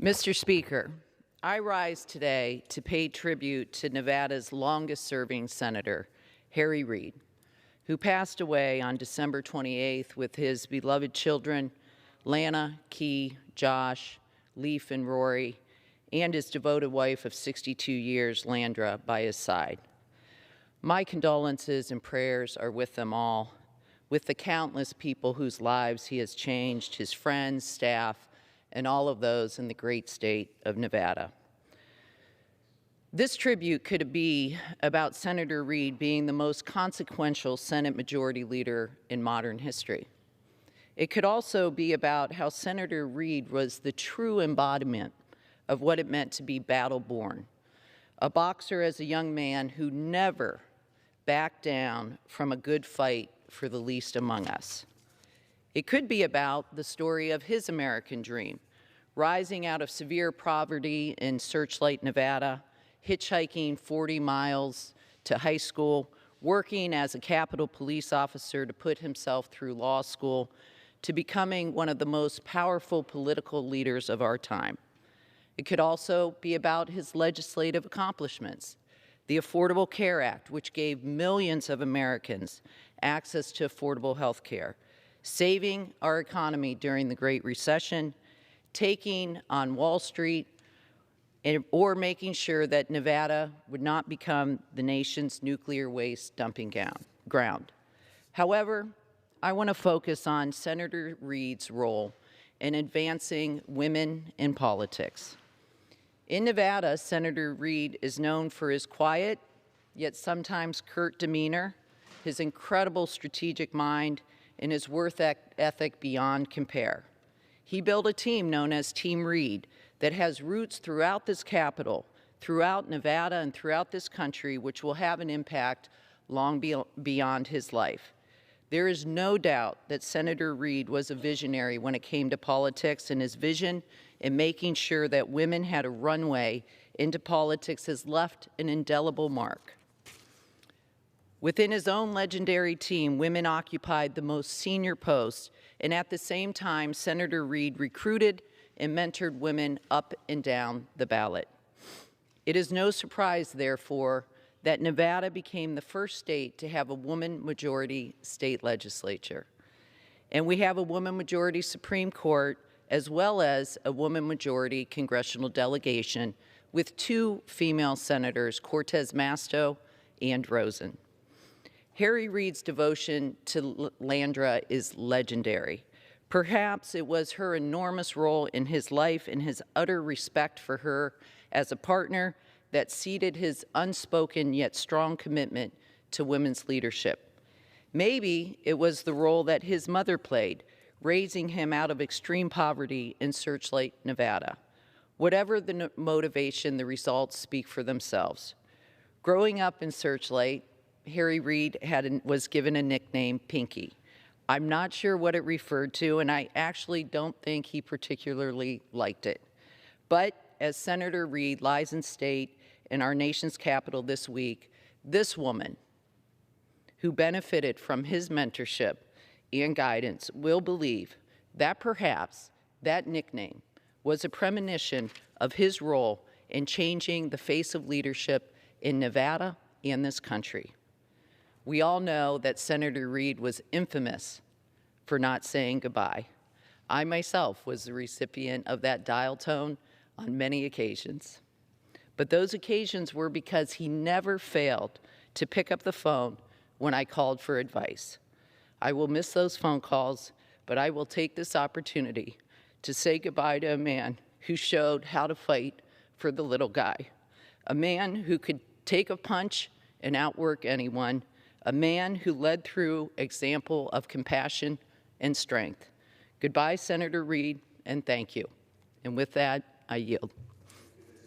Mr. Speaker, I rise today to pay tribute to Nevada's longest-serving senator, Harry Reid, who passed away on December 28th with his beloved children, Lana, Key, Josh, Leaf, and Rory, and his devoted wife of 62 years, Landra, by his side. My condolences and prayers are with them all, with the countless people whose lives he has changed, his friends, staff, and all of those in the great state of Nevada. This tribute could be about Senator Reid being the most consequential Senate Majority Leader in modern history. It could also be about how Senator Reid was the true embodiment of what it meant to be battle-born, a boxer as a young man who never backed down from a good fight for the least among us. It could be about the story of his American dream, rising out of severe poverty in Searchlight, Nevada, hitchhiking 40 miles to high school, working as a Capitol police officer to put himself through law school, to becoming one of the most powerful political leaders of our time. It could also be about his legislative accomplishments, the Affordable Care Act, which gave millions of Americans access to affordable health care, saving our economy during the Great Recession, taking on Wall Street, or making sure that Nevada would not become the nation's nuclear waste dumping ground. However, I want to focus on Senator Reid's role in advancing women in politics. In Nevada, Senator Reid is known for his quiet, yet sometimes curt demeanor, his incredible strategic mind, and his work ethic beyond compare. He built a team known as Team Reid that has roots throughout this Capitol, throughout Nevada, and throughout this country, which will have an impact long beyond his life. There is no doubt that Senator Reid was a visionary when it came to politics, and his vision in making sure that women had a runway into politics has left an indelible mark. Within his own legendary team, women occupied the most senior posts, and at the same time, Senator Reid recruited and mentored women up and down the ballot. It is no surprise, therefore, that Nevada became the first state to have a woman-majority state legislature. And we have a woman-majority Supreme Court, as well as a woman-majority congressional delegation with 2 female senators, Cortez Masto and Rosen. Harry Reid's devotion to Landra is legendary. Perhaps it was her enormous role in his life and his utter respect for her as a partner that seeded his unspoken yet strong commitment to women's leadership. Maybe it was the role that his mother played, raising him out of extreme poverty in Searchlight, Nevada. Whatever the motivation, the results speak for themselves. Growing up in Searchlight, Harry Reid was given a nickname, Pinky. I'm not sure what it referred to, and I actually don't think he particularly liked it. But as Senator Reid lies in state in our nation's capital this week, this woman, who benefited from his mentorship and guidance, will believe that perhaps that nickname was a premonition of his role in changing the face of leadership in Nevada and this country. We all know that Senator Reid was infamous for not saying goodbye. I myself was the recipient of that dial tone on many occasions. But those occasions were because he never failed to pick up the phone when I called for advice. I will miss those phone calls, but I will take this opportunity to say goodbye to a man who showed how to fight for the little guy, a man who could take a punch and outwork anyone, a man who led through example of compassion and strength. Goodbye, Senator Reid, and thank you. And with that, I yield.